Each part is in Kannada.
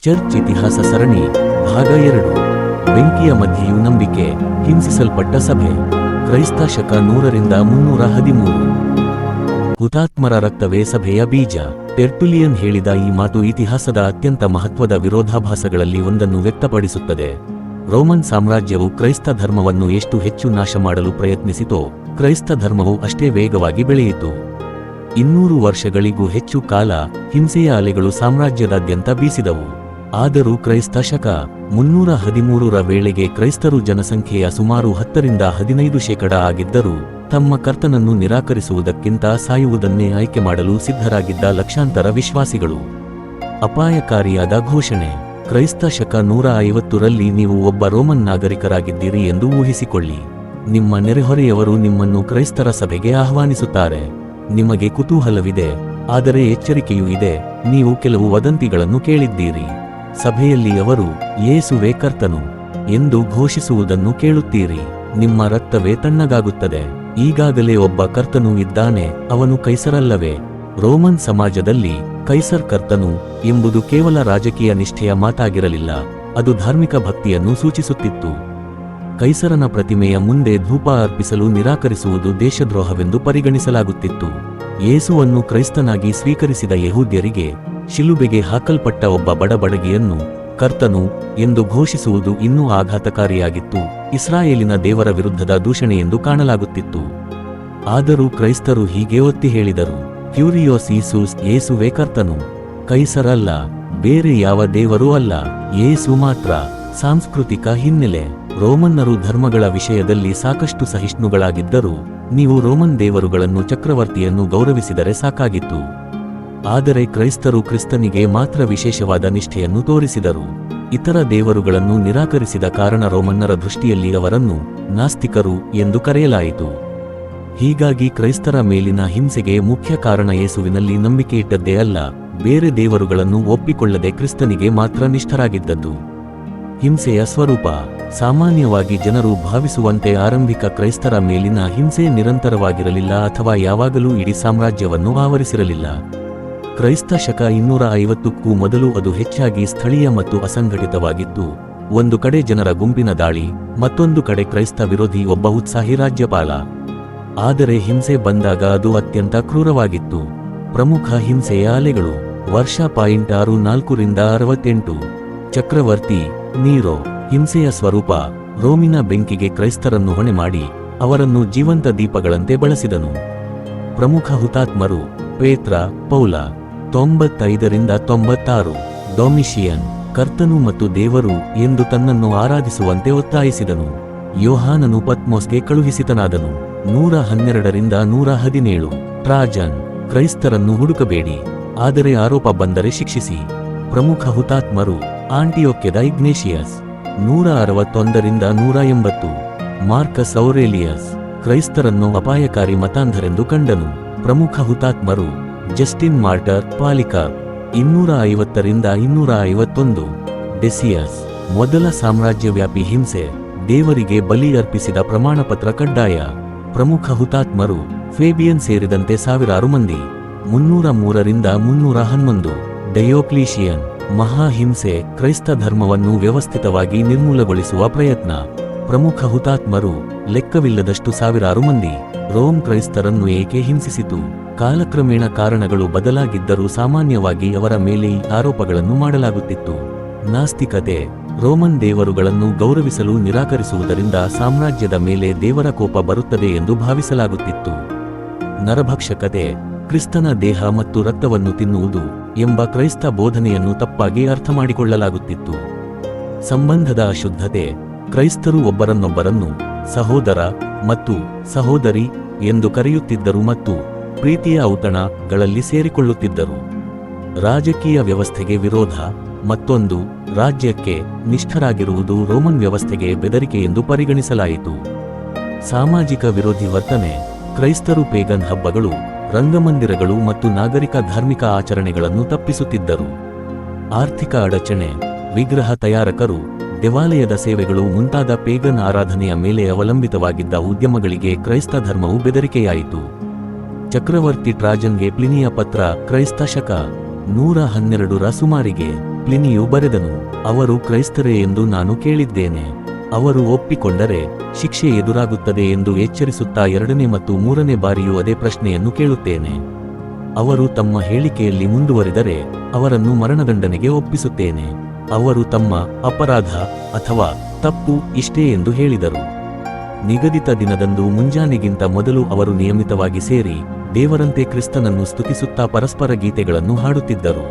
ಚರ್ಚ್ ಇತಿಹಾಸ ಸರಣಿ ಭಾಗ 2. ಬೆಂಕಿಯ ಮಧ್ಯೆಯೂ ನಂಬಿಕೆ. ಹಿಂಸಿಸಲ್ಪಟ್ಟ ಸಭೆ. ಕ್ರೈಸ್ತ ಶಕ 100ರಿಂದ 313. ಹುತಾತ್ಮರ ರಕ್ತವೇ ಸಭೆಯ ಬೀಜ. ಟೆರ್ಟುಲಿಯನ್ ಹೇಳಿದ ಈ ಮಾತು ಇತಿಹಾಸದ ಅತ್ಯಂತ ಮಹತ್ವದ ವಿರೋಧಾಭಾಸಗಳಲ್ಲಿ ಒಂದನ್ನು ವ್ಯಕ್ತಪಡಿಸುತ್ತದೆ. ರೋಮನ್ ಸಾಮ್ರಾಜ್ಯವು ಕ್ರೈಸ್ತ ಧರ್ಮವನ್ನು ಎಷ್ಟು ಹೆಚ್ಚು ನಾಶ ಮಾಡಲು ಪ್ರಯತ್ನಿಸಿತೋ, ಕ್ರೈಸ್ತ ಧರ್ಮವು ಅಷ್ಟೇ ವೇಗವಾಗಿ ಬೆಳೆಯಿತು. 200 ವರ್ಷಗಳಿಗೂ ಹೆಚ್ಚು ಕಾಲ ಹಿಂಸೆಯ ಅಲೆಗಳು ಸಾಮ್ರಾಜ್ಯದಾದ್ಯಂತ ಬೀಸಿದವು. ಆದರೂ ಕ್ರೈಸ್ತ ಶಕ 313ರ ವೇಳೆಗೆ ಕ್ರೈಸ್ತರು ಜನಸಂಖ್ಯೆಯ ಸುಮಾರು 10ರಿಂದ 15% ಆಗಿದ್ದರೂ ತಮ್ಮ ಕರ್ತನನ್ನು ನಿರಾಕರಿಸುವುದಕ್ಕಿಂತ ಸಾಯುವುದನ್ನೇ ಆಯ್ಕೆ ಮಾಡಲು ಸಿದ್ಧರಾಗಿದ್ದ ಲಕ್ಷಾಂತರ ವಿಶ್ವಾಸಿಗಳು. ಅಪಾಯಕಾರಿಯಾದ ಘೋಷಣೆ. ಕ್ರೈಸ್ತ ಶಕ 150ರಲ್ಲಿ ನೀವು ಒಬ್ಬ ರೋಮನ್ ನಾಗರಿಕರಾಗಿದ್ದೀರಿ ಎಂದು ಊಹಿಸಿಕೊಳ್ಳಿ. ನಿಮ್ಮ ನೆರೆಹೊರೆಯವರು ನಿಮ್ಮನ್ನು ಕ್ರೈಸ್ತರ ಸಭೆಗೆ ಆಹ್ವಾನಿಸುತ್ತಾರೆ. ನಿಮಗೆ ಕುತೂಹಲವಿದೆ, ಆದರೆ ಎಚ್ಚರಿಕೆಯೂ ಇದೆ. ನೀವು ಕೆಲವು ವದಂತಿಗಳನ್ನು ಕೇಳಿದ್ದೀರಿ. ಸಭೆಯಲ್ಲಿ ಅವರು ಯೇಸುವೇ ಕರ್ತನು ಎಂದು ಘೋಷಿಸುವುದನ್ನು ಕೇಳುತ್ತೀರಿ. ನಿಮ್ಮ ರಕ್ತವೇ ತಣ್ಣಗಾಗುತ್ತದೆ. ಈಗಾಗಲೇ ಒಬ್ಬ ಕರ್ತನು ಇದ್ದಾನೆ, ಅವನು ಕೈಸರಲ್ಲವೇ? ರೋಮನ್ ಸಮಾಜದಲ್ಲಿ ಕೈಸರ್ ಕರ್ತನು ಎಂಬುದು ಕೇವಲ ರಾಜಕೀಯ ನಿಷ್ಠೆಯ ಮಾತಾಗಿರಲಿಲ್ಲ, ಅದು ಧಾರ್ಮಿಕ ಭಕ್ತಿಯನ್ನು ಸೂಚಿಸುತ್ತಿತ್ತು. ಕೈಸರನ ಪ್ರತಿಮೆಯ ಮುಂದೆ ಧೂಪ ಅರ್ಪಿಸಲು ನಿರಾಕರಿಸುವುದು ದೇಶದ್ರೋಹವೆಂದು ಪರಿಗಣಿಸಲಾಗುತ್ತಿತ್ತು. ಯೇಸುವನ್ನು ಕ್ರೈಸ್ತನಾಗಿ ಸ್ವೀಕರಿಸಿದ ಯೆಹೂದ್ಯರಿಗೆ ಶಿಲುಬೆಗೆ ಹಾಕಲ್ಪಟ್ಟ ಒಬ್ಬ ಬಡಬಡಗಿಯನ್ನು ಕರ್ತನು ಎಂದು ಘೋಷಿಸುವುದು ಇನ್ನೂ ಆಘಾತಕಾರಿಯಾಗಿತ್ತು. ಇಸ್ರಾಯೇಲಿನ ದೇವರ ವಿರುದ್ಧದ ದೂಷಣೆಯೆಂದು ಕಾಣಲಾಗುತ್ತಿತ್ತು. ಆದರೂ ಕ್ರೈಸ್ತರು ಹೀಗೆ ಒತ್ತಿ ಹೇಳಿದರು, ಕ್ಯೂರಿಯೋಸ್ ಈಸೂಸ್, ಯೇಸುವೇ ಕರ್ತನು, ಕೈಸರಲ್ಲ, ಬೇರೆ ಯಾವ ದೇವರೂ ಅಲ್ಲ, ಯೇಸು ಮಾತ್ರ. ಸಾಂಸ್ಕೃತಿಕ ಹಿನ್ನೆಲೆ. ರೋಮನ್ನರು ಧರ್ಮಗಳ ವಿಷಯದಲ್ಲಿ ಸಾಕಷ್ಟು ಸಹಿಷ್ಣುಗಳಾಗಿದ್ದರೂ ನೀವು ರೋಮನ್ ದೇವರುಗಳನ್ನು ಚಕ್ರವರ್ತಿಯನ್ನು ಗೌರವಿಸಿದರೆ ಸಾಕಾಗಿತ್ತು. ಆದರೆ ಕ್ರೈಸ್ತರು ಕ್ರಿಸ್ತನಿಗೆ ಮಾತ್ರ ವಿಶೇಷವಾದ ನಿಷ್ಠೆಯನ್ನು ತೋರಿಸಿದರು. ಇತರ ದೇವರುಗಳನ್ನು ನಿರಾಕರಿಸಿದ ಕಾರಣ ರೋಮನ್ನರ ದೃಷ್ಟಿಯಲ್ಲಿ ಅವರನ್ನು ನಾಸ್ತಿಕರು ಎಂದು ಕರೆಯಲಾಯಿತು. ಹೀಗಾಗಿ ಕ್ರೈಸ್ತರ ಮೇಲಿನ ಹಿಂಸೆಗೆ ಮುಖ್ಯ ಕಾರಣ ಯೇಸುವಿನಲ್ಲಿ ನಂಬಿಕೆ ಇಟ್ಟದ್ದೇ ಅಲ್ಲ, ಬೇರೆ ದೇವರುಗಳನ್ನು ಒಪ್ಪಿಕೊಳ್ಳದೆ ಕ್ರಿಸ್ತನಿಗೆ ಮಾತ್ರ ನಿಷ್ಠರಾಗಿದ್ದದ್ದು. ಹಿಂಸೆಯ ಸ್ವರೂಪ. ಸಾಮಾನ್ಯವಾಗಿ ಜನರು ಭಾವಿಸುವಂತೆ ಆರಂಭಿಕ ಕ್ರೈಸ್ತರ ಮೇಲಿನ ಹಿಂಸೆ ನಿರಂತರವಾಗಿರಲಿಲ್ಲ ಅಥವಾ ಯಾವಾಗಲೂ ಇಡೀ ಸಾಮ್ರಾಜ್ಯವನ್ನು ಆವರಿಸಿರಲಿಲ್ಲ. ಕ್ರೈಸ್ತ ಶಕ 250ಕ್ಕೂ ಮೊದಲು ಅದು ಹೆಚ್ಚಾಗಿ ಸ್ಥಳೀಯ ಮತ್ತು ಅಸಂಘಟಿತವಾಗಿತ್ತು. ಒಂದು ಕಡೆ ಜನರ ಗುಂಪಿನ ದಾಳಿ, ಮತ್ತೊಂದು ಕಡೆ ಕ್ರೈಸ್ತ ವಿರೋಧಿ ಒಬ್ಬ ಉತ್ಸಾಹಿ ರಾಜ್ಯಪಾಲ. ಆದರೆ ಹಿಂಸೆ ಬಂದಾಗ ಅದು ಅತ್ಯಂತ ಕ್ರೂರವಾಗಿತ್ತು. ಪ್ರಮುಖ ಹಿಂಸೆಯ ಅಲೆಗಳು. ವರ್ಷ 64ರಿಂದ 68. ಚಕ್ರವರ್ತಿ ನೀರೋ. ಹಿಂಸೆಯ ಸ್ವರೂಪ. ರೋಮಿನ ಬೆಂಕಿಗೆ ಕ್ರೈಸ್ತರನ್ನು ಹೊಣೆ ಮಾಡಿ ಅವರನ್ನು ಜೀವಂತ ದೀಪಗಳಂತೆ ಬಳಸಿದನು. ಪ್ರಮುಖ ಹುತಾತ್ಮರು ಪೇತ್ರ, ಪೌಲ. 95ರಿಂದ 96. ಡೊಮಿಷಿಯನ್. ಕರ್ತನು ಮತ್ತು ದೇವರು ಎಂದು ತನ್ನನ್ನು ಆರಾಧಿಸುವಂತೆ ಒತ್ತಾಯಿಸಿದನು. ಯೋಹಾನನು ಪತ್ಮೋಸ್ಗೆ ಕಳುಹಿಸಿತನಾದನು. 112ರಿಂದ 117. ಟ್ರಾಜನ್. ಕ್ರೈಸ್ತರನ್ನು ಹುಡುಕಬೇಡಿ, ಆದರೆ ಆರೋಪ ಬಂದರೆ ಶಿಕ್ಷಿಸಿ. ಪ್ರಮುಖ ಹುತಾತ್ಮರು ಆಂಟಿಯೋಕ್ಯದ ಇಗ್ನೇಷಿಯಸ್. 161ರಿಂದ 180. ಮಾರ್ಕಸ್ ಔರೇಲಿಯಸ್. ಕ್ರೈಸ್ತರನ್ನು ಅಪಾಯಕಾರಿ ಮತಾಂಧರೆಂದು ಕಂಡನು. ಪ್ರಮುಖ ಹುತಾತ್ಮರು ಜಸ್ಟಿನ್ ಮಾರ್ಟರ್, ಪಾಲಿಕಾರ್ಪ್. 250ರಿಂದ 251. ಡೆಸಿಯಸ್. ಮೊದಲ ಸಾಮ್ರಾಜ್ಯವ್ಯಾಪಿ ಹಿಂಸೆ. ದೇವರಿಗೆ ಬಲಿ ಅರ್ಪಿಸಿದ ಪ್ರಮಾಣಪತ್ರ ಕಡ್ಡಾಯ. ಪ್ರಮುಖ ಹುತಾತ್ಮರು ಫೇಬಿಯನ್ ಸೇರಿದಂತೆ ಸಾವಿರಾರು ಮಂದಿ. 303ರಿಂದ 311. ಡಯೋಕ್ಲೀಷಿಯನ್. ಮಹಾಹಿಂಸೆ, ಕ್ರೈಸ್ತ ಧರ್ಮವನ್ನು ವ್ಯವಸ್ಥಿತವಾಗಿ ನಿರ್ಮೂಲಗೊಳಿಸುವ ಪ್ರಯತ್ನ. ಪ್ರಮುಖ ಹುತಾತ್ಮರು ಲೆಕ್ಕವಿಲ್ಲದಷ್ಟು ಸಾವಿರಾರು ಮಂದಿ. ರೋಮ್ ಕ್ರೈಸ್ತರನ್ನು ಏಕೆ ಹಿಂಸಿಸಿತು? ಕಾಲಕ್ರಮೇಣ ಕಾರಣಗಳು ಬದಲಾಗಿದ್ದರೂ ಸಾಮಾನ್ಯವಾಗಿ ಅವರ ಮೇಲೆ ಈ ಆರೋಪಗಳನ್ನು ಮಾಡಲಾಗುತ್ತಿತ್ತು. ನಾಸ್ತಿಕತೆ. ರೋಮನ್ ದೇವರುಗಳನ್ನು ಗೌರವಿಸಲು ನಿರಾಕರಿಸುವುದರಿಂದ ಸಾಮ್ರಾಜ್ಯದ ಮೇಲೆ ದೇವರ ಕೋಪ ಬರುತ್ತದೆ ಎಂದು ಭಾವಿಸಲಾಗುತ್ತಿತ್ತು. ನರಭಕ್ಷಕತೆ. ಕ್ರಿಸ್ತನ ದೇಹ ಮತ್ತು ರಕ್ತವನ್ನು ತಿನ್ನುವುದು ಎಂಬ ಕ್ರೈಸ್ತ ಬೋಧನೆಯನ್ನು ತಪ್ಪಾಗಿ ಅರ್ಥಮಾಡಿಕೊಳ್ಳಲಾಗುತ್ತಿತ್ತು. ಸಂಬಂಧದ ಅಶುದ್ಧತೆ. ಕ್ರೈಸ್ತರು ಒಬ್ಬರನ್ನೊಬ್ಬರನ್ನು ಸಹೋದರ ಮತ್ತು ಸಹೋದರಿ ಎಂದು ಕರೆಯುತ್ತಿದ್ದರು ಮತ್ತು ಪ್ರೀತಿಯ ಔತಣಗಳಲ್ಲಿ ಸೇರಿಕೊಳ್ಳುತ್ತಿದ್ದರು. ರಾಜಕೀಯ ವ್ಯವಸ್ಥೆಗೆ ವಿರೋಧ. ಮತ್ತೊಂದು, ರಾಜ್ಯಕ್ಕೆ ನಿಷ್ಠರಾಗಿರುವುದು ರೋಮನ್ ವ್ಯವಸ್ಥೆಗೆ ಬೆದರಿಕೆ ಎಂದು ಪರಿಗಣಿಸಲಾಯಿತು. ಸಾಮಾಜಿಕ ವಿರೋಧಿ ವರ್ತನೆ. ಕ್ರೈಸ್ತರು ಪೇಗನ್ ಹಬ್ಬಗಳು, ರಂಗಮಂದಿರಗಳು ಮತ್ತು ನಾಗರಿಕ ಧಾರ್ಮಿಕ ಆಚರಣೆಗಳನ್ನು ತಪ್ಪಿಸುತ್ತಿದ್ದರು. ಆರ್ಥಿಕ ಅಡಚಣೆ. ವಿಗ್ರಹ ತಯಾರಕರು, ದೇವಾಲಯದ ಸೇವೆಗಳು ಮುಂತಾದ ಪೇಗನ್ ಆರಾಧನೆಯ ಮೇಲೆ ಅವಲಂಬಿತವಾಗಿದ್ದ ಉದ್ಯಮಗಳಿಗೆ ಕ್ರೈಸ್ತ ಧರ್ಮವು ಬೆದರಿಕೆಯಾಯಿತು. ಚಕ್ರವರ್ತಿ ಟ್ರಾಜನ್ಗೆ ಪ್ಲಿನಿಯ ಪತ್ರ. ಕ್ರೈಸ್ತ ಶಕ 112ರ ಸುಮಾರಿಗೆ ಪ್ಲಿನಿಯು ಬರೆದನು. ಅವರು ಕ್ರೈಸ್ತರೇ ಎಂದು ನಾನು ಕೇಳಿದ್ದೇನೆ. ಅವರು ಒಪ್ಪಿಕೊಂಡರೆ ಶಿಕ್ಷೆ ಎದುರಾಗುತ್ತದೆ ಎಂದು ಎಚ್ಚರಿಸುತ್ತಾ 2ನೇ ಮತ್ತು 3ನೇ ಬಾರಿಯೂ ಅದೇ ಪ್ರಶ್ನೆಯನ್ನು ಕೇಳುತ್ತೇನೆ. ಅವರು ತಮ್ಮ ಹೇಳಿಕೆಯಲ್ಲಿ ಮುಂದುವರಿದರೆ ಅವರನ್ನು ಮರಣದಂಡನೆಗೆ ಒಪ್ಪಿಸುತ್ತೇನೆ. ಅವರು ತಮ್ಮ ಅಪರಾಧ ಅಥವಾ ತಪ್ಪು ಇಷ್ಟೇ ಎಂದು ಹೇಳಿದರು. ನಿಗದಿತ ದಿನದಂದು ಮುಂಜಾನೆಗಿಂತ ಮೊದಲು ಅವರು ನಿಯಮಿತವಾಗಿ ಸೇರಿ ದೇವರಂತೆ ಕ್ರಿಸ್ತನನ್ನು ಸ್ತುತಿಸುತ್ತಾ ಪರಸ್ಪರ ಗೀತೆಗಳನ್ನು ಹಾಡುತ್ತಿದ್ದರು.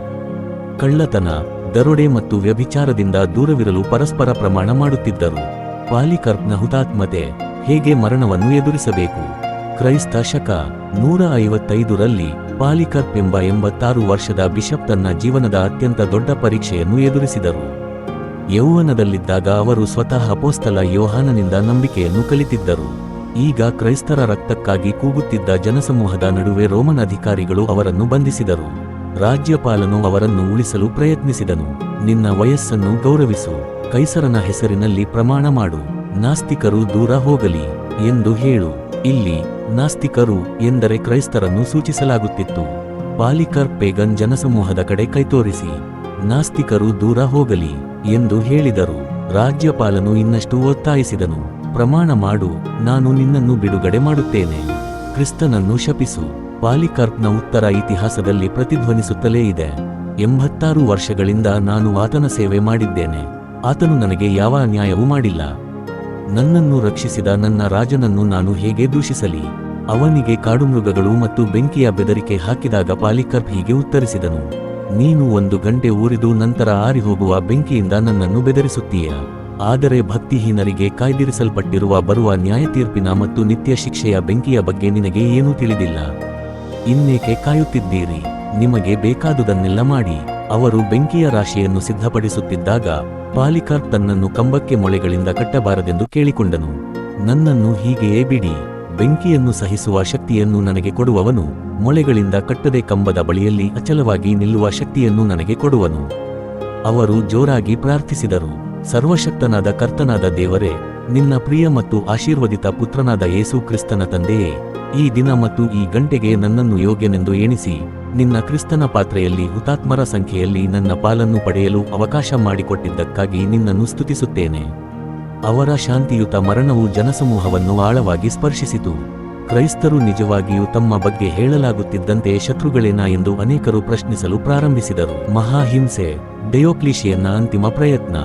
ಕಳ್ಳತನ, ದರೋಡೆ ಮತ್ತು ವ್ಯಭಿಚಾರದಿಂದ ದೂರವಿರಲು ಪರಸ್ಪರ ಪ್ರಮಾಣ ಮಾಡುತ್ತಿದ್ದರು. ಪಾಲಿಕರ್ಪ್ನ ಹುತಾತ್ಮತೆ, ಹೇಗೆ ಮರಣವನ್ನು ಎದುರಿಸಬೇಕು. ಕ್ರೈಸ್ತ ಶಕ 155ರಲ್ಲಿ ಪಾಲಿಕರ್ಪ್ ಎಂಬ 86 ವರ್ಷದ ಬಿಷಪ್ ತನ್ನ ಜೀವನದ ಅತ್ಯಂತ ದೊಡ್ಡ ಪರೀಕ್ಷೆಯನ್ನು ಎದುರಿಸಿದರು. ಯೌವನದಲ್ಲಿದ್ದಾಗ ಅವರು ಸ್ವತಃ ಅಪೊಸ್ತಲ ಯೋಹಾನನಿಂದ ನಂಬಿಕೆಯನ್ನು ಕಲಿತಿದ್ದರು. ಈಗ ಕ್ರೈಸ್ತರ ರಕ್ತಕ್ಕಾಗಿ ಕೂಗುತ್ತಿದ್ದ ಜನಸಮೂಹದ ನಡುವೆ ರೋಮನ್ ಅಧಿಕಾರಿಗಳು ಅವರನ್ನು ಬಂಧಿಸಿದರು. ರಾಜ್ಯಪಾಲನು ಅವರನ್ನು ಉಳಿಸಲು ಪ್ರಯತ್ನಿಸಿದನು. ನಿನ್ನ ವಯಸ್ಸನ್ನು ಗೌರವಿಸು, ಕೈಸರನ ಹೆಸರಿನಲ್ಲಿ ಪ್ರಮಾಣ ಮಾಡು, ನಾಸ್ತಿಕರು ದೂರ ಹೋಗಲಿ ಎಂದು ಹೇಳು. ಇಲ್ಲಿ ನಾಸ್ತಿಕರು ಎಂದರೆ ಕ್ರೈಸ್ತರನ್ನು ಸೂಚಿಸಲಾಗುತ್ತಿತ್ತು. ಪಾಲಿಕರ್ಪ್ ಪೇಗನ್ ಜನಸಮೂಹದ ಕಡೆ ಕೈತೋರಿಸಿ ನಾಸ್ತಿಕರು ದೂರ ಹೋಗಲಿ ಎಂದು ಹೇಳಿದರು. ರಾಜ್ಯಪಾಲನು ಇನ್ನಷ್ಟು ಒತ್ತಾಯಿಸಿದನು, ಪ್ರಮಾಣ ಮಾಡು, ನಾನು ನಿನ್ನನ್ನು ಬಿಡುಗಡೆ ಮಾಡುತ್ತೇನೆ, ಕ್ರಿಸ್ತನನ್ನು ಶಪಿಸು. ಪಾಲಿಕರ್ಪ್ನ ಉತ್ತರ ಇತಿಹಾಸದಲ್ಲಿ ಪ್ರತಿಧ್ವನಿಸುತ್ತಲೇ ಇದೆ. 86 ವರ್ಷಗಳಿಂದ ನಾನು ಆತನ ಸೇವೆ ಮಾಡಿದ್ದೇನೆ. ಆತನು ನನಗೆ ಯಾವ ಅನ್ಯಾಯವೂ ಮಾಡಿಲ್ಲ. ನನ್ನನ್ನು ರಕ್ಷಿಸಿದ ನನ್ನ ರಾಜನನ್ನು ನಾನು ಹೇಗೆ ದೂಷಿಸಲಿ. ಅವನಿಗೆ ಕಾಡುಮೃಗಗಳು ಮತ್ತು ಬೆಂಕಿಯ ಬೆದರಿಕೆ ಹಾಕಿದಾಗ ಪಾಲಿಕರ್ಪ್ ಹೀಗೆ ಉತ್ತರಿಸಿದನು, ನೀನು 1 ಗಂಟೆ ಊರಿದು ನಂತರ ಆರಿಹೋಗುವ ಬೆಂಕಿಯಿಂದ ನನ್ನನ್ನು ಬೆದರಿಸುತ್ತೀಯ. ಆದರೆ ಭಕ್ತಿಹೀನರಿಗೆ ಕಾಯ್ದಿರಿಸಲ್ಪಟ್ಟಿರುವ ಬರುವ ನ್ಯಾಯತೀರ್ಪಿನ ಮತ್ತು ನಿತ್ಯ ಶಿಕ್ಷೆಯ ಬೆಂಕಿಯ ಬಗ್ಗೆ ನಿನಗೆ ಏನೂ ತಿಳಿದಿಲ್ಲ. ಇನ್ನೇಕೆ ಕಾಯುತ್ತಿದ್ದೀರಿ? ನಿಮಗೆ ಬೇಕಾದುದನ್ನೆಲ್ಲ ಮಾಡಿ. ಅವರು ಬೆಂಕಿಯ ರಾಶಿಯನ್ನು ಸಿದ್ಧಪಡಿಸುತ್ತಿದ್ದಾಗ ಪಾಲಿಕರ್ಪ್ ತನ್ನನ್ನು ಕಂಬಕ್ಕೆ ಮೊಳೆಗಳಿಂದ ಕಟ್ಟಬಾರದೆಂದು ಕೇಳಿಕೊಂಡನು. ನನ್ನನ್ನು ಹೀಗೆಯೇ ಬಿಡಿ, ಬೆಂಕಿಯನ್ನು ಸಹಿಸುವ ಶಕ್ತಿಯನ್ನು ನನಗೆ ಕೊಡುವವನು ಮೊಳೆಗಳಿಂದ ಕಟ್ಟದೆ ಕಂಬದ ಬಳಿಯಲ್ಲಿ ಅಚಲವಾಗಿ ನಿಲ್ಲುವ ಶಕ್ತಿಯನ್ನು ನನಗೆ ಕೊಡುವನು. ಅವರು ಜೋರಾಗಿ ಪ್ರಾರ್ಥಿಸಿದರು, ಸರ್ವಶಕ್ತನಾದ ಕರ್ತನಾದ ದೇವರೇ, ನಿನ್ನ ಪ್ರಿಯ ಮತ್ತು ಆಶೀರ್ವದಿತ ಪುತ್ರನಾದ ಯೇಸು ಕ್ರಿಸ್ತನ ತಂದೆಯೇ, ಈ ದಿನ ಮತ್ತು ಈ ಗಂಟೆಗೆ ನನ್ನನ್ನು ಯೋಗ್ಯನೆಂದು ಎಣಿಸಿ ನಿನ್ನ ಕ್ರಿಸ್ತನ ಪಾತ್ರೆಯಲ್ಲಿ ಹುತಾತ್ಮರ ಸಂಖ್ಯೆಯಲ್ಲಿ ನನ್ನ ಪಾಲನ್ನು ಪಡೆಯಲು ಅವಕಾಶ ಮಾಡಿಕೊಟ್ಟಿದ್ದಕ್ಕಾಗಿ ನಿನ್ನನ್ನು ಸ್ತುತಿಸುತ್ತೇನೆ. ಅವರ ಶಾಂತಿಯುತ ಮರಣವು ಜನಸಮೂಹವನ್ನು ಆಳವಾಗಿ ಸ್ಪರ್ಶಿಸಿತು. ಕ್ರೈಸ್ತರು ನಿಜವಾಗಿಯೂ ತಮ್ಮ ಬಗ್ಗೆ ಹೇಳಲಾಗುತ್ತಿದ್ದಂತೆ ಶತ್ರುಗಳೇನಾ ಎಂದು ಅನೇಕರು ಪ್ರಶ್ನಿಸಲು ಪ್ರಾರಂಭಿಸಿದರು. ಮಹಾಹಿಂಸೆ, ಡೆಯೋಕ್ಲಿಷಿಯನ್ನ ಅಂತಿಮ ಪ್ರಯತ್ನ.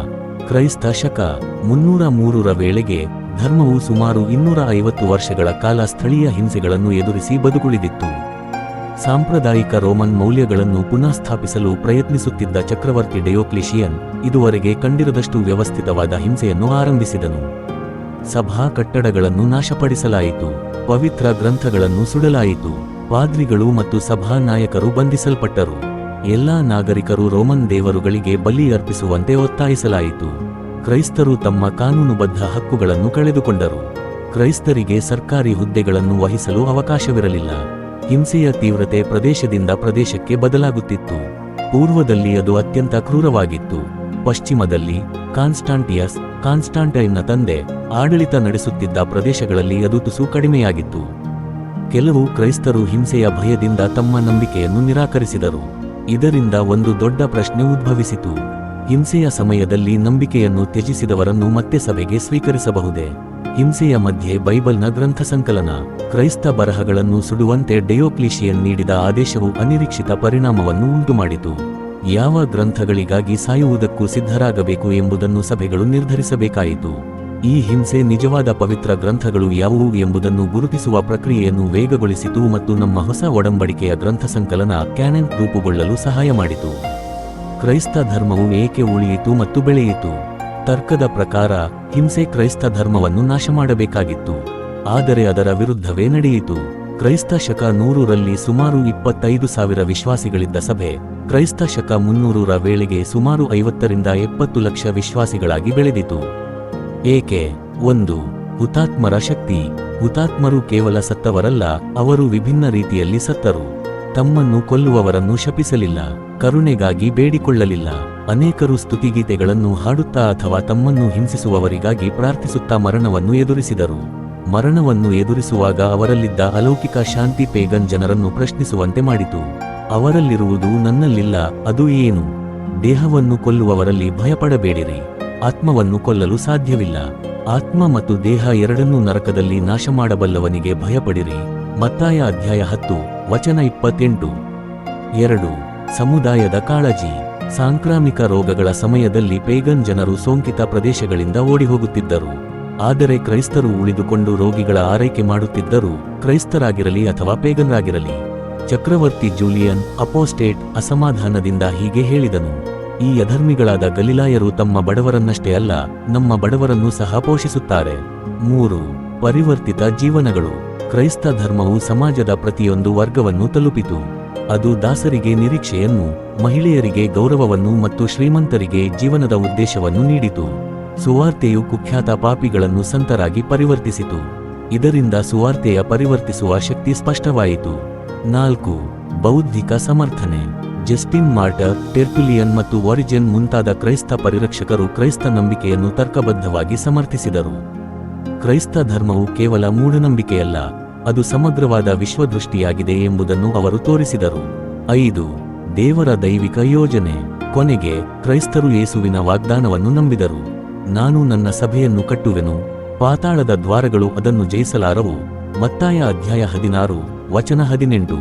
ಕ್ರೈಸ್ತ ಶಕ 303ರ ವೇಳೆಗೆ ಧರ್ಮವು ಸುಮಾರು 250 ವರ್ಷಗಳ ಕಾಲ ಸ್ಥಳೀಯ ಹಿಂಸೆಗಳನ್ನು ಎದುರಿಸಿ ಬದುಕುಳಿದಿತ್ತು. ಸಾಂಪ್ರದಾಯಿಕ ರೋಮನ್ ಮೌಲ್ಯಗಳನ್ನು ಪುನಃಸ್ಥಾಪಿಸಲು ಪ್ರಯತ್ನಿಸುತ್ತಿದ್ದ ಚಕ್ರವರ್ತಿ ಡೆಯೋಕ್ಲಿಷಿಯನ್ ಇದುವರೆಗೆ ಕಂಡಿರದಷ್ಟು ವ್ಯವಸ್ಥಿತವಾದ ಹಿಂಸೆಯನ್ನು ಆರಂಭಿಸಿದನು. ಸಭಾ ಕಟ್ಟಡಗಳನ್ನು ನಾಶಪಡಿಸಲಾಯಿತು, ಪವಿತ್ರ ಗ್ರಂಥಗಳನ್ನು ಸುಡಲಾಯಿತು, ಪಾದ್ರಿಗಳು ಮತ್ತು ಸಭಾ ನಾಯಕರು ಬಂಧಿಸಲ್ಪಟ್ಟರು. ಎಲ್ಲಾ ನಾಗರಿಕರು ರೋಮನ್ ದೇವರುಗಳಿಗೆ ಬಲಿ ಅರ್ಪಿಸುವಂತೆ ಒತ್ತಾಯಿಸಲಾಯಿತು. ಕ್ರೈಸ್ತರು ತಮ್ಮ ಕಾನೂನುಬದ್ಧ ಹಕ್ಕುಗಳನ್ನು ಕಳೆದುಕೊಂಡರು. ಕ್ರೈಸ್ತರಿಗೆ ಸರ್ಕಾರಿ ಹುದ್ದೆಗಳನ್ನು ವಹಿಸಲು ಅವಕಾಶವಿರಲಿಲ್ಲ. ಹಿಂಸೆಯ ತೀವ್ರತೆ ಪ್ರದೇಶದಿಂದ ಪ್ರದೇಶಕ್ಕೆ ಬದಲಾಗುತ್ತಿತ್ತು. ಪೂರ್ವದಲ್ಲಿ ಅದು ಅತ್ಯಂತ ಕ್ರೂರವಾಗಿತ್ತು. ಪಶ್ಚಿಮದಲ್ಲಿ ಕಾನ್ಸ್ಟಾಂಟೈನ್ನ ತಂದೆ ಆಡಳಿತ ನಡೆಸುತ್ತಿದ್ದ ಪ್ರದೇಶಗಳಲ್ಲಿ ಅದು ತುಸು ಕಡಿಮೆಯಾಗಿತ್ತು. ಕೆಲವು ಕ್ರೈಸ್ತರು ಹಿಂಸೆಯ ಭಯದಿಂದ ತಮ್ಮ ನಂಬಿಕೆಯನ್ನು ನಿರಾಕರಿಸಿದರು. ಇದರಿಂದ ಒಂದು ದೊಡ್ಡ ಪ್ರಶ್ನೆ ಉದ್ಭವಿಸಿತು. ಹಿಂಸೆಯ ಸಮಯದಲ್ಲಿ ನಂಬಿಕೆಯನ್ನು ತ್ಯಜಿಸಿದವರನ್ನು ಮತ್ತೆ ಸಭೆಗೆ ಸ್ವೀಕರಿಸಬಹುದೇ? ಹಿಂಸೆಯ ಮಧ್ಯೆ ಬೈಬಲ್ನ ಗ್ರಂಥ ಸಂಕಲನ, ಕ್ರೈಸ್ತ ಬರಹಗಳನ್ನು ಸುಡುವಂತೆ ಡೆಯೋಕ್ಲಿಷಿಯನ್ ನೀಡಿದ ಆದೇಶವು ಅನಿರೀಕ್ಷಿತ ಪರಿಣಾಮವನ್ನು ಉಂಟುಮಾಡಿತು. ಯಾವ ಗ್ರಂಥಗಳಿಗಾಗಿ ಸಾಯುವುದಕ್ಕೂ ಸಿದ್ಧರಾಗಬೇಕು ಎಂಬುದನ್ನು ಸಭೆಗಳು ನಿರ್ಧರಿಸಬೇಕಾಯಿತು. ಈ ಹಿಂಸೆ ನಿಜವಾದ ಪವಿತ್ರ ಗ್ರಂಥಗಳು ಯಾವುವು ಎಂಬುದನ್ನು ಗುರುತಿಸುವ ಪ್ರಕ್ರಿಯೆಯನ್ನು ವೇಗಗೊಳಿಸಿತು ಮತ್ತು ನಮ್ಮ ಹೊಸ ಒಡಂಬಡಿಕೆಯ ಗ್ರಂಥ ಸಂಕಲನ ಕ್ಯಾನನ್ ರೂಪುಗೊಳ್ಳಲು ಸಹಾಯ ಮಾಡಿತು. ಕ್ರೈಸ್ತ ಧರ್ಮವು ಏಕೆ ಉಳಿಯಿತು ಮತ್ತು ಬೆಳೆಯಿತು? ತರ್ಕದ ಪ್ರಕಾರ ಹಿಂಸೆ ಕ್ರೈಸ್ತ ಧರ್ಮವನ್ನು ನಾಶ ಮಾಡಬೇಕಾಗಿತ್ತು, ಆದರೆ ಅದರ ವಿರುದ್ಧವೇ ನಡೆಯಿತು. ಕ್ರೈಸ್ತ ಶಕ 100ರಲ್ಲಿ ಸುಮಾರು 25,000 ವಿಶ್ವಾಸಿಗಳಿದ್ದ ಸಭೆ ಕ್ರೈಸ್ತ ಶಕ 300ರ ವೇಳೆಗೆ ಸುಮಾರು 50ರಿಂದ 70 ಲಕ್ಷ ವಿಶ್ವಾಸಿಗಳಾಗಿ ಬೆಳೆದಿತು. ಏಕೆ? 1. ಹುತಾತ್ಮರ ಶಕ್ತಿ. ಹುತಾತ್ಮರು ಕೇವಲ ಸತ್ತವರಲ್ಲ, ಅವರು ವಿಭಿನ್ನ ರೀತಿಯಲ್ಲಿ ಸತ್ತರು. ತಮ್ಮನ್ನು ಕೊಲ್ಲುವವರನ್ನು ಶಪಿಸಲಿಲ್ಲ, ಕರುಣೆಗಾಗಿ ಬೇಡಿಕೊಳ್ಳಲಿಲ್ಲ. ಅನೇಕರು ಸ್ತುತಿಗೀತೆಗಳನ್ನು ಹಾಡುತ್ತಾ ಅಥವಾ ತಮ್ಮನ್ನು ಹಿಂಸಿಸುವವರಿಗಾಗಿ ಪ್ರಾರ್ಥಿಸುತ್ತಾ ಮರಣವನ್ನು ಎದುರಿಸಿದರು. ಮರಣವನ್ನು ಎದುರಿಸುವಾಗ ಅವರಲ್ಲಿದ್ದ ಅಲೌಕಿಕ ಶಾಂತಿ ಪೇಗನ್ ಜನರನ್ನು ಪ್ರಶ್ನಿಸುವಂತೆ ಮಾಡಿತು. ಅವರಲ್ಲಿರುವುದು ನನ್ನಲ್ಲಿಲ್ಲ, ಅದು ಏನು? ದೇಹವನ್ನು ಕೊಲ್ಲುವವರಲ್ಲಿ ಭಯಪಡಬೇಡಿರಿ, ಆತ್ಮವನ್ನು ಕೊಲ್ಲಲು ಸಾಧ್ಯವಿಲ್ಲ. ಆತ್ಮ ಮತ್ತು ದೇಹ ಎರಡನ್ನೂ ನರಕದಲ್ಲಿ ನಾಶಮಾಡಬಲ್ಲವನಿಗೆ ಭಯಪಡಿರಿ. ಮತ್ತಾಯ ಅಧ್ಯಾಯ 10 ವಚನ 28. 2. ಸಮುದಾಯದ ಕಾಳಜಿ. ಸಾಂಕ್ರಾಮಿಕ ರೋಗಗಳ ಸಮಯದಲ್ಲಿ ಪೇಗನ್ ಜನರು ಸೋಂಕಿತ ಪ್ರದೇಶಗಳಿಂದ ಓಡಿಹೋಗುತ್ತಿದ್ದರು. ಆದರೆ ಕ್ರೈಸ್ತರು ಉಳಿದುಕೊಂಡು ರೋಗಿಗಳ ಆರೈಕೆ ಮಾಡುತ್ತಿದ್ದರು, ಕ್ರೈಸ್ತರಾಗಿರಲಿ ಅಥವಾ ಪೇಗನ್ರಾಗಿರಲಿ. ಚಕ್ರವರ್ತಿ ಜೂಲಿಯನ್ ಅಪೋಸ್ಟೇಟ್ ಅಸಮಾಧಾನದಿಂದ ಹೀಗೆ ಹೇಳಿದನು: ಈ ಅಧರ್ಮಿಗಳಾದ ಗಲಿಲಾಯರು ತಮ್ಮ ಬಡವರನ್ನಷ್ಟೇ ಅಲ್ಲ, ನಮ್ಮ ಬಡವರನ್ನು ಸಹ ಪೋಷಿಸುತ್ತಾರೆ. 3. ಪರಿವರ್ತಿತ ಜೀವನಗಳು. ಕ್ರೈಸ್ತ ಧರ್ಮವು ಸಮಾಜದ ಪ್ರತಿಯೊಂದು ವರ್ಗವನ್ನು ತಲುಪಿತು. ಅದು ದಾಸರಿಗೆ ನಿರೀಕ್ಷೆಯನ್ನು, ಮಹಿಳೆಯರಿಗೆ ಗೌರವವನ್ನು ಮತ್ತು ಶ್ರೀಮಂತರಿಗೆ ಜೀವನದ ಉದ್ದೇಶವನ್ನು ನೀಡಿತು. ಸುವಾರ್ತೆಯು ಕುಖ್ಯಾತ ಪಾಪಿಗಳನ್ನು ಸಂತರಾಗಿ ಪರಿವರ್ತಿಸಿತು. ಇದರಿಂದ ಸುವಾರ್ತೆಯ ಪರಿವರ್ತಿಸುವ ಶಕ್ತಿ ಸ್ಪಷ್ಟವಾಯಿತು. 4. ಬೌದ್ಧಿಕ ಸಮರ್ಥನೆ. ಜಸ್ಟಿನ್ ಮಾರ್ಟರ್, ಟೆರ್ಟುಲಿಯನ್ ಮತ್ತು ಒರಿಜೆನ್ ಮುಂತಾದ ಕ್ರೈಸ್ತ ಪರಿರಕ್ಷಕರು ಕ್ರೈಸ್ತ ನಂಬಿಕೆಯನ್ನು ತರ್ಕಬದ್ಧವಾಗಿ ಸಮರ್ಥಿಸಿದರು. ಕ್ರೈಸ್ತ ಧರ್ಮವು ಕೇವಲ ಮೂಢನಂಬಿಕೆಯಲ್ಲ, ಅದು ಸಮಗ್ರವಾದ ವಿಶ್ವದೃಷ್ಟಿಯಾಗಿದೆ ಎಂಬುದನ್ನು ಅವರು ತೋರಿಸಿದರು. 5. ದೇವರ ದೈವಿಕ ಯೋಜನೆ. ಕೊನೆಗೆ ಕ್ರೈಸ್ತರು ಯೇಸುವಿನ ವಾಗ್ದಾನವನ್ನು ನಂಬಿದರು: ನಾನು ನನ್ನ ಸಭೆಯನ್ನು ಕಟ್ಟುವೆನು, ಪಾತಾಳದ ದ್ವಾರಗಳು ಅದನ್ನು ಜಯಿಸಲಾರವು. ಮತ್ತಾಯ ಅಧ್ಯಾಯ 16 ವಚನ 18.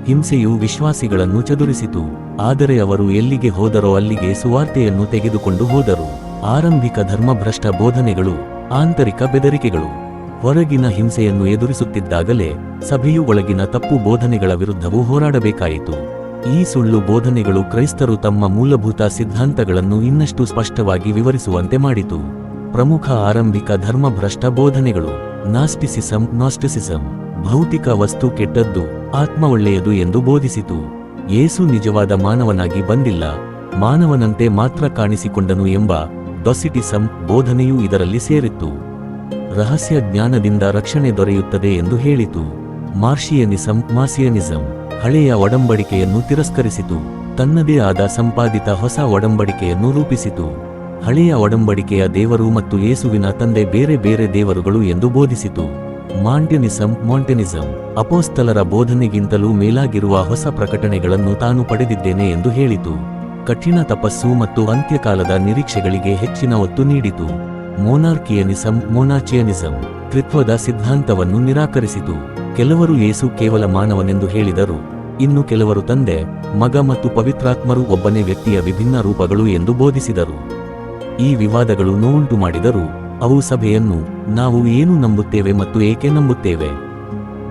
ಹಿಂಸೆಯು ವಿಶ್ವಾಸಿಗಳನ್ನು ಚದುರಿಸಿತು, ಆದರೆ ಅವರು ಎಲ್ಲಿಗೆ ಹೋದರೋ ಅಲ್ಲಿಗೆ ಸುವಾರ್ತೆಯನ್ನು ತೆಗೆದುಕೊಂಡು ಹೋದರು. ಆರಂಭಿಕ ಧರ್ಮಭ್ರಷ್ಟ ಬೋಧನೆಗಳು, ಆಂತರಿಕ ಬೆದರಿಕೆಗಳು. ಹೊರಗಿನ ಹಿಂಸೆಯನ್ನು ಎದುರಿಸುತ್ತಿದ್ದಾಗಲೇ ಸಭೆಯು ಒಳಗಿನ ತಪ್ಪು ಬೋಧನೆಗಳ ವಿರುದ್ಧವೂ ಹೋರಾಡಬೇಕಾಯಿತು. ಈ ಸುಳ್ಳು ಬೋಧನೆಗಳು ಕ್ರೈಸ್ತರು ತಮ್ಮ ಮೂಲಭೂತ ಸಿದ್ಧಾಂತಗಳನ್ನು ಇನ್ನಷ್ಟು ಸ್ಪಷ್ಟವಾಗಿ ವಿವರಿಸುವಂತೆ ಮಾಡಿತು. ಪ್ರಮುಖ ಆರಂಭಿಕ ಧರ್ಮಭ್ರಷ್ಟ ಬೋಧನೆಗಳು: ನಾಸ್ಟಿಸಿಸಂ. ಭೌತಿಕ ವಸ್ತು ಕೆಟ್ಟದ್ದು, ಆತ್ಮ ಒಳ್ಳೆಯದು ಎಂದು ಬೋಧಿಸಿತು. ಯೇಸು ನಿಜವಾದ ಮಾನವನಾಗಿ ಬಂದಿಲ್ಲ, ಮಾನವನಂತೆ ಮಾತ್ರ ಕಾಣಿಸಿಕೊಂಡನು ಎಂಬ ಡೊಸಿಟಿಸಂ ಬೋಧನೆಯೂ ಇದರಲ್ಲಿ ಸೇರಿತ್ತು. ರಹಸ್ಯ ಜ್ಞಾನದಿಂದ ರಕ್ಷಣೆ ದೊರೆಯುತ್ತದೆ ಎಂದು ಹೇಳಿತು. ಮಾಸಿಯನಿಸಂ ಹಳೆಯ ಒಡಂಬಡಿಕೆಯನ್ನು ತಿರಸ್ಕರಿಸಿತು, ತನ್ನದೇ ಆದ ಸಂಪಾದಿತ ಹೊಸ ಒಡಂಬಡಿಕೆಯನ್ನು ರೂಪಿಸಿತು. ಹಳೆಯ ಒಡಂಬಡಿಕೆಯ ದೇವರು ಮತ್ತು ಯೇಸುವಿನ ತಂದೆ ಬೇರೆ ಬೇರೆ ದೇವರುಗಳು ಎಂದು ಬೋಧಿಸಿತು. ಮಾಂಟೆನಿಸಂ ಅಪೋಸ್ತಲರ ಬೋಧನೆಗಿಂತಲೂ ಮೇಲಾಗಿರುವ ಹೊಸ ಪ್ರಕಟಣೆಗಳನ್ನು ತಾನು ಪಡೆದಿದ್ದೇನೆ ಎಂದು ಹೇಳಿತು. ಕಠಿಣ ತಪಸ್ಸು ಮತ್ತು ಅಂತ್ಯಕಾಲದ ನಿರೀಕ್ಷೆಗಳಿಗೆ ಹೆಚ್ಚಿನ ಒತ್ತು ನೀಡಿತು. ಮೊನಾಚಿಯನಿಸಂ ತ್ರಿತ್ವದ ಸಿದ್ಧಾಂತವನ್ನು ನಿರಾಕರಿಸಿತು. ಕೆಲವರು ಯೇಸು ಕೇವಲ ಮಾನವನೆಂದು ಹೇಳಿದರು, ಇನ್ನು ಕೆಲವರು ತಂದೆ, ಮಗ ಮತ್ತು ಪವಿತ್ರಾತ್ಮರು ಒಬ್ಬನೇ ವ್ಯಕ್ತಿಯ ವಿಭಿನ್ನ ರೂಪಗಳು ಎಂದು ಬೋಧಿಸಿದರು. ಈ ವಿವಾದಗಳು ನೋವುಂಟು ಮಾಡಿದರೂ ಅವು ಸಭೆಯನ್ನು ನಾವು ಏನು ನಂಬುತ್ತೇವೆ ಮತ್ತು ಏಕೆ ನಂಬುತ್ತೇವೆ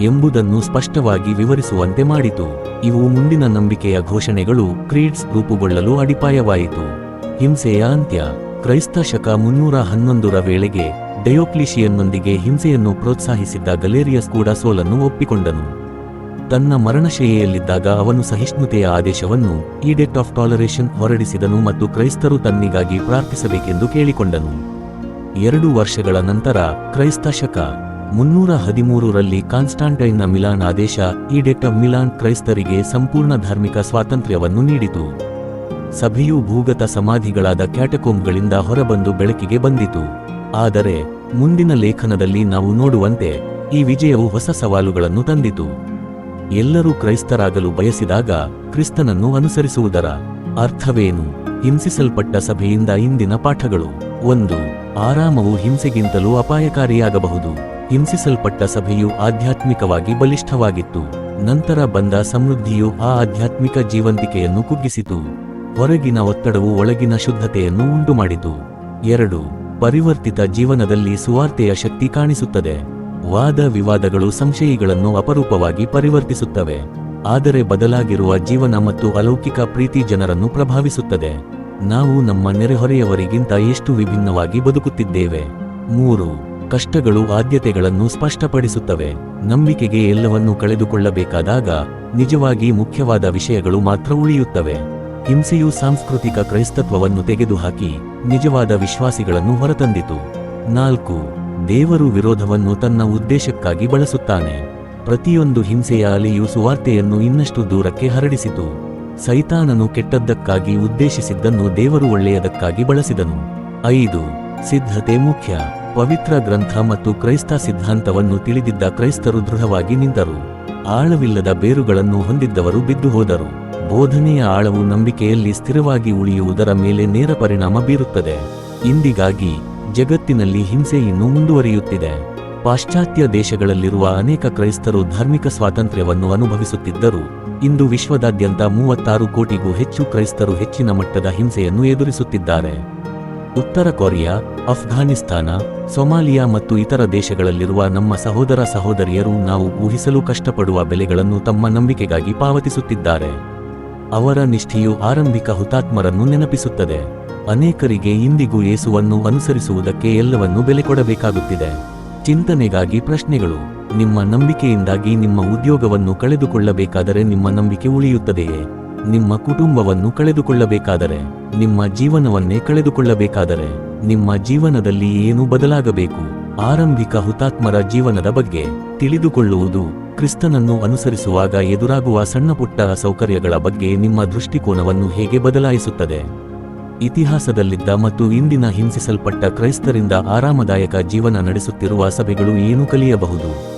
ಎಂಬುದನ್ನು ಸ್ಪಷ್ಟವಾಗಿ ವಿವರಿಸುವಂತೆ ಮಾಡಿತು. ಇವು ಮುಂದಿನ ನಂಬಿಕೆಯ ಘೋಷಣೆಗಳು ಕ್ರೀಡ್ಸ್ ರೂಪುಗೊಳ್ಳಲು ಅಡಿಪಾಯವಾಯಿತು. ಹಿಂಸೆಯ ಅಂತ್ಯ. ಕ್ರೈಸ್ತ ಶಕ 311ರ ವೇಳೆಗೆ ಡಯೋಕ್ಲಿಷಿಯನ್ನೊಂದಿಗೆ ಹಿಂಸೆಯನ್ನು ಪ್ರೋತ್ಸಾಹಿಸಿದ್ದ ಗಲೇರಿಯಸ್ ಕೂಡ ಸೋಲನ್ನು ಒಪ್ಪಿಕೊಂಡನು. ತನ್ನ ಮರಣಶಯ್ಯೆಯಲ್ಲಿದ್ದಾಗ ಅವನು ಸಹಿಷ್ಣುತೆಯ ಆದೇಶವನ್ನು ಈಡೆಕ್ಟ್ ಆಫ್ ಟಾಲರೇಷನ್ ಹೊರಡಿಸಿದನು ಮತ್ತು ಕ್ರೈಸ್ತರು ತನ್ನಿಗಾಗಿ ಪ್ರಾರ್ಥಿಸಬೇಕೆಂದು ಕೇಳಿಕೊಂಡನು. 2 ವರ್ಷಗಳ ನಂತರ ಕ್ರೈಸ್ತ ಶಕ 313ರಲ್ಲಿ ಕಾನ್ಸ್ಟಾಂಟೈನ್ನ ಮಿಲಾನ್ ಆದೇಶ ಈಡೆಕ್ಟ್ ಆಫ್ ಮಿಲಾನ್ ಕ್ರೈಸ್ತರಿಗೆ ಸಂಪೂರ್ಣ ಧಾರ್ಮಿಕ ಸ್ವಾತಂತ್ರ್ಯವನ್ನು ನೀಡಿತು. ಸಭೆಯು ಭೂಗತ ಸಮಾಧಿಗಳಾದ ಕ್ಯಾಟಕೋಮ್ಗಳಿಂದ ಹೊರಬಂದು ಬೆಳಕಿಗೆ ಬಂದಿತು. ಆದರೆ ಮುಂದಿನ ಲೇಖನದಲ್ಲಿ ನಾವು ನೋಡುವಂತೆ ಈ ವಿಜಯವು ಹೊಸ ಸವಾಲುಗಳನ್ನು ತಂದಿತು. ಎಲ್ಲರೂ ಕ್ರೈಸ್ತರಾಗಲು ಬಯಸಿದಾಗ ಕ್ರಿಸ್ತನನ್ನು ಅನುಸರಿಸುವುದರ ಅರ್ಥವೇನು? ಹಿಂಸಿಸಲ್ಪಟ್ಟ ಸಭೆಯಿಂದ ಇಂದಿನ ಪಾಠಗಳು. 1. ಆರಾಮವು ಹಿಂಸೆಗಿಂತಲೂ ಅಪಾಯಕಾರಿಯಾಗಬಹುದು. ಹಿಂಸಿಸಲ್ಪಟ್ಟ ಸಭೆಯು ಆಧ್ಯಾತ್ಮಿಕವಾಗಿ ಬಲಿಷ್ಠವಾಗಿತ್ತು. ನಂತರ ಬಂದ ಸಮೃದ್ಧಿಯು ಆ ಆಧ್ಯಾತ್ಮಿಕ ಜೀವಂತಿಕೆಯನ್ನು ಕುಗ್ಗಿಸಿತು. ಹೊರಗಿನ ಒತ್ತಡವು ಒಳಗಿನ ಶುದ್ಧತೆಯನ್ನು ಉಂಟುಮಾಡಿತು. 2. ಪರಿವರ್ತಿತ ಜೀವನದಲ್ಲಿ ಸುವಾರ್ತೆಯ ಶಕ್ತಿ ಕಾಣಿಸುತ್ತದೆ. ವಾದ ವಿವಾದಗಳು ಸಂಶಯಿಗಳನ್ನು ಅಪರೂಪವಾಗಿ ಪರಿವರ್ತಿಸುತ್ತವೆ, ಆದರೆ ಬದಲಾಗಿರುವ ಜೀವನ ಮತ್ತು ಅಲೌಕಿಕ ಪ್ರೀತಿ ಜನರನ್ನು ಪ್ರಭಾವಿಸುತ್ತದೆ. ನಾವು ನಮ್ಮ ನೆರೆಹೊರೆಯವರಿಗಿಂತ ಎಷ್ಟು ವಿಭಿನ್ನವಾಗಿ ಬದುಕುತ್ತಿದ್ದೇವೆ. 3. ಕಷ್ಟಗಳು ಆದ್ಯತೆಗಳನ್ನು ಸ್ಪಷ್ಟಪಡಿಸುತ್ತವೆ. ನಂಬಿಕೆಗೆ ಎಲ್ಲವನ್ನೂ ಕಳೆದುಕೊಳ್ಳಬೇಕಾದಾಗ ನಿಜವಾಗಿ ಮುಖ್ಯವಾದ ವಿಷಯಗಳು ಮಾತ್ರ ಉಳಿಯುತ್ತವೆ. ಹಿಂಸೆಯು ಸಾಂಸ್ಕೃತಿಕ ಕ್ರೈಸ್ತತ್ವವನ್ನು ತೆಗೆದುಹಾಕಿ ನಿಜವಾದ ವಿಶ್ವಾಸಿಗಳನ್ನು ಹೊರತಂದಿತು. 4. ದೇವರು ವಿರೋಧವನ್ನು ತನ್ನ ಉದ್ದೇಶಕ್ಕಾಗಿ ಬಳಸುತ್ತಾನೆ. ಪ್ರತಿಯೊಂದು ಹಿಂಸೆಯ ಅಲೆಯು ಸುವಾರ್ತೆಯನ್ನು ಇನ್ನಷ್ಟು ದೂರಕ್ಕೆ ಹರಡಿಸಿತು. ಸೈತಾನನು ಕೆಟ್ಟದ್ದಕ್ಕಾಗಿ ಉದ್ದೇಶಿಸಿದ್ದನ್ನು ದೇವರು ಒಳ್ಳೆಯದಕ್ಕಾಗಿ ಬಳಸಿದನು. 5. ಸಿದ್ಧತೆ ಮುಖ್ಯ. ಪವಿತ್ರ ಗ್ರಂಥ ಮತ್ತು ಕ್ರೈಸ್ತ ಸಿದ್ಧಾಂತವನ್ನು ತಿಳಿದಿದ್ದ ಕ್ರೈಸ್ತರು ದೃಢವಾಗಿ ನಿಂತರು. ಆಳವಿಲ್ಲದ ಬೇರುಗಳನ್ನು ಹೊಂದಿದ್ದವರು ಬಿದ್ದು ಹೋದರು. ಬೋಧನೆಯ ಆಳವು ನಂಬಿಕೆಯಲ್ಲಿ ಸ್ಥಿರವಾಗಿ ಉಳಿಯುವುದರ ಮೇಲೆ ನೇರ ಪರಿಣಾಮ ಬೀರುತ್ತದೆ. ಇಂದಿಗಾಗಿ ಜಗತ್ತಿನಲ್ಲಿ ಹಿಂಸೆ ಇನ್ನೂ ಮುಂದುವರಿಯುತ್ತಿದೆ. ಪಾಶ್ಚಾತ್ಯ ದೇಶಗಳಲ್ಲಿರುವ ಅನೇಕ ಕ್ರೈಸ್ತರು ಧಾರ್ಮಿಕ ಸ್ವಾತಂತ್ರ್ಯವನ್ನು ಅನುಭವಿಸುತ್ತಿದ್ದರೂ ಇಂದು ವಿಶ್ವದಾದ್ಯಂತ 36 ಕೋಟಿಗೂ ಹೆಚ್ಚು ಕ್ರೈಸ್ತರು ಹೆಚ್ಚಿನ ಮಟ್ಟದ ಹಿಂಸೆಯನ್ನು ಎದುರಿಸುತ್ತಿದ್ದಾರೆ. ಉತ್ತರ ಕೊರಿಯಾ, ಅಫ್ಘಾನಿಸ್ತಾನ, ಸೊಮಾಲಿಯಾ ಮತ್ತು ಇತರ ದೇಶಗಳಲ್ಲಿರುವ ನಮ್ಮ ಸಹೋದರ ಸಹೋದರಿಯರು ನಾವು ಊಹಿಸಲು ಕಷ್ಟಪಡುವ ಬೆಲೆಗಳನ್ನು ತಮ್ಮ ನಂಬಿಕೆಗಾಗಿ ಪಾವತಿಸುತ್ತಿದ್ದಾರೆ. ಅವರ ನಿಷ್ಠೆಯು ಆರಂಭಿಕ ಹುತಾತ್ಮರನ್ನು ನೆನಪಿಸುತ್ತದೆ. ಅನೇಕರಿಗೆ ಇಂದಿಗೂ ಯೇಸುವನ್ನು ಅನುಸರಿಸುವುದಕ್ಕೆ ಎಲ್ಲವನ್ನೂ ಬೆಲೆ ಕೊಡಬೇಕಾಗುತ್ತಿದೆ. ಚಿಂತನೆಗಾಗಿ ಪ್ರಶ್ನೆಗಳು. ನಿಮ್ಮ ನಂಬಿಕೆಯಿಂದಾಗಿ ನಿಮ್ಮ ಉದ್ಯೋಗವನ್ನು ಕಳೆದುಕೊಳ್ಳಬೇಕಾದರೆ ನಿಮ್ಮ ನಂಬಿಕೆ ಉಳಿಯುತ್ತದೆಯೇ? ನಿಮ್ಮ ಕುಟುಂಬವನ್ನು ಕಳೆದುಕೊಳ್ಳಬೇಕಾದರೆ, ನಿಮ್ಮ ಜೀವನವನ್ನೇ ಕಳೆದುಕೊಳ್ಳಬೇಕಾದರೆ, ನಿಮ್ಮ ಜೀವನದಲ್ಲಿ ಏನು ಬದಲಾಗಬೇಕು? ಆರಂಭಿಕ ಹುತಾತ್ಮರ ಜೀವನದ ಬಗ್ಗೆ ತಿಳಿದುಕೊಳ್ಳುವುದು. ಕ್ರಿಸ್ತನನ್ನು ಅನುಸರಿಸುವಾಗ ಎದುರಾಗುವ ಸಣ್ಣಪುಟ್ಟ ಅಸೌಕರ್ಯಗಳ ಬಗ್ಗೆ ನಿಮ್ಮ ದೃಷ್ಟಿಕೋನವನ್ನು ಹೇಗೆ ಬದಲಾಯಿಸುತ್ತದೆ? ಇತಿಹಾಸದಲ್ಲಿದ್ದ ಮತ್ತು ಇಂದಿನ ಹಿಂಸಿಸಲ್ಪಟ್ಟ ಕ್ರೈಸ್ತರಿಂದ ಆರಾಮದಾಯಕ ಜೀವನ ನಡೆಸುತ್ತಿರುವ ಸಭೆಗಳು ಏನು ಕಲಿಯಬಹುದು?